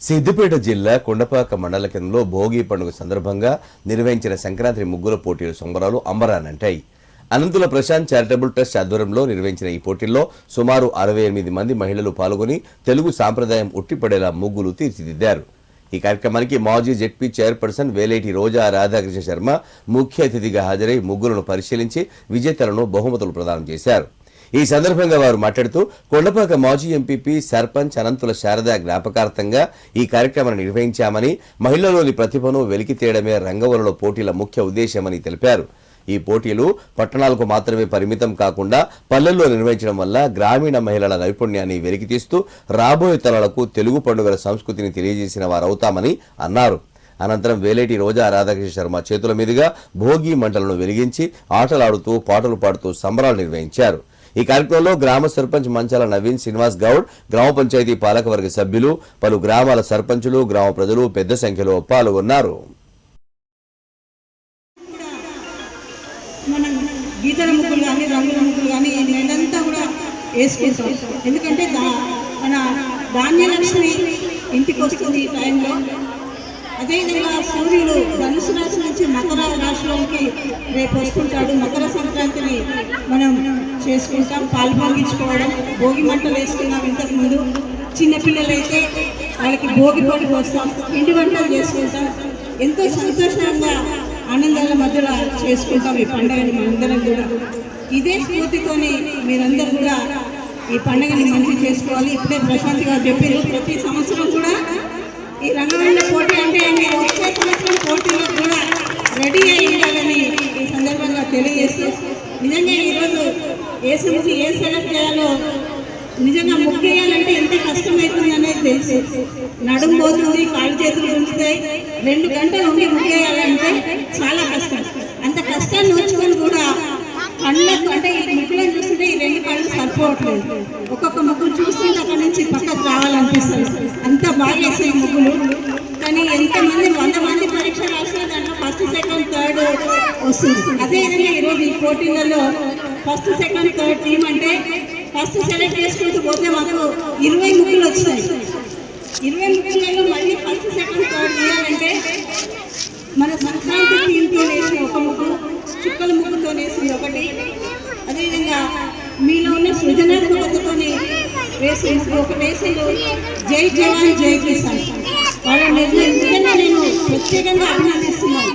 సిద్దిపేట జిల్లా కొండపాక మండల కేంద్రంలో భోగి పండుగ సందర్భంగా నిర్వహించిన సంక్రాంతి ముగ్గుల పోటీల సంబరాలు అంబరానంటాయి. అనంతుల ప్రశాంత్ చారిటబుల్ ట్రస్ట్ ఆధ్వర్యంలో నిర్వహించిన ఈ పోటీల్లో సుమారు 68 మంది మహిళలు పాల్గొని తెలుగు సాంప్రదాయం ఉట్టిపడేలా ముగ్గులు తీర్చిదిద్దారు. ఈ కార్యక్రమానికి మాజీ జెడ్పీ చైర్పర్సన్ వేలేటి రోజా రాధాకృష్ణ శర్మ ముఖ్య అతిథిగా హాజరై ముగ్గులను పరిశీలించి విజేతలను బహుమతులు ప్రదానం చేశారు. ఈ సందర్భంగా వారు మాట్లాడుతూ కొండపాక మాజీ ఎంపీపీ సర్పంచ్ అనంతుల శారద జ్ఞాపకార్థంగా ఈ కార్యక్రమాన్ని నిర్వహించామని, మహిళల్లోని ప్రతిభను వెలికి తీయడమే రంగవల్లుల పోటీల ముఖ్య ఉద్దేశమని తెలిపారు. ఈ పోటీలు పట్టణాలకు మాత్రమే పరిమితం కాకుండా పల్లెల్లో నిర్వహించడం వల్ల గ్రామీణ మహిళల నైపుణ్యాన్ని వెలికితీస్తూ రాబోయే తరాలకు తెలుగు పండుగల సంస్కృతిని తెలియజేసిన వారవుతామని అన్నారు. అనంతరం వేలేటి రోజా రాధాకృష్ణ శర్మ చేతుల మీదుగా భోగి మంటలను వెలిగించి ఆటలాడుతూ పాటలు పాడుతూ సంబరాలు నిర్వహించారు. ఈ కార్యక్రమంలో గ్రామ సర్పంచ్ మంచాల నవీన్ శ్రీనివాస్ గౌడ్, గ్రామ పంచాయతీ పాలకవర్గ సభ్యులు, పలు గ్రామాల సర్పంచులు, గ్రామ ప్రజలు పెద్ద సంఖ్యలో పాల్గొన్నారు. మనం గీతల ముగ్గులు కానీ రంగుల ముగ్గులు కానీ నెలంతా కూడా వేసుకుంటాం. ఎందుకంటే మన ధాన్యలక్ష్మి ఇంటికి వస్తుంది ఈ టైంలో. అదేవిధంగా సూర్యుడు ధనుసు రాశి నుంచి మకర రాశిలోకి రేపు వస్తుంటాడు. మకర సంక్రాంతిని మనం చేసుకుంటాం, పాల్పంగించుకోవడం, భోగి మంటలు వేసుకున్నాం. ఇంతకుముందు చిన్నపిల్లలైతే వాళ్ళకి భోగి పోటీ వస్తాం, పిండి వంటలు చేసుకుంటాం. ఎంతో సంతోషంగా ఆనందాల మధ్యలో చేసుకుంటాం ఈ పండుగని మనందరం కూడా. ఇదే స్ఫూర్తితోని మీరందరూ కూడా ఈ పండుగని మంచి చేసుకోవాలి. ఇప్పుడే ప్రశాంత్ గారు చెప్పారు, ప్రతి సంవత్సరం కూడా ఈ రంగవల్లుల పోటీ అంటే మీరు వచ్చే సంవత్సరం పోటీలో కూడా రెడీ అయి ఉండాలని ఈ సందర్భంగా తెలియజేస్తూ, నిజంగా ఈరోజు ఏ సమస్య ఏ సెలెక్ట్ చేయాలో నిజంగా ముగ్గేయాలంటే ఎంత కష్టమవుతుంది అనేది తెలుసు. నడుము పోతుంది, కాళ్ళు చేతులు ఉంచుతాయి. 2 గంటలు ఉండి ముగ్గేయాలంటే చాలా కష్టం. అంత కష్టాన్ని వచ్చుకొని కూడా కళ్ళకు అంటే ఈ ముగ్గులను చూస్తుంటే ఈ 2 కళ్ళు సరిపోవట్లేదు. ఒక్కొక్క ముగ్గులు చూస్తుంటే అక్కడి నుంచి పక్కకు రావాలనిపిస్తుంది. అంత బాగా వేసే ముగ్గులు. కానీ ఎంతమంది 100 మంది పరీక్ష రాసినా దాంట్లో ఫస్ట్, సెకండ్, థర్డ్ వస్తుంది. అదేవిధంగా ఈరోజు ఈ పోటీలలో ఫస్ట్, సెకండ్, థర్డ్ టీం అంటే ఫస్ట్ సెలెక్ట్ చేసుకుంటూ పోతే మాకు 20 ముగ్గులు వచ్చినాయి. 20 ముగ్గులలో మళ్ళీ ఫస్ట్, సెకండ్, థర్డ్ చేయాలంటే మన సంక్రాంతి టీంతో వేసి ఒక ముగ్గు, చుక్కల ముగ్గుతో వేసింది ఒకటి, అదేవిధంగా మీలో ఉన్న సృజనాత్మకతతో వేసి ముగ్గు ఒకటి వేసిండు. జై జవాన్ జై కిసాన్ వాళ్ళ నిజంగా నేను ప్రత్యేకంగా అభినందిస్తున్నాను.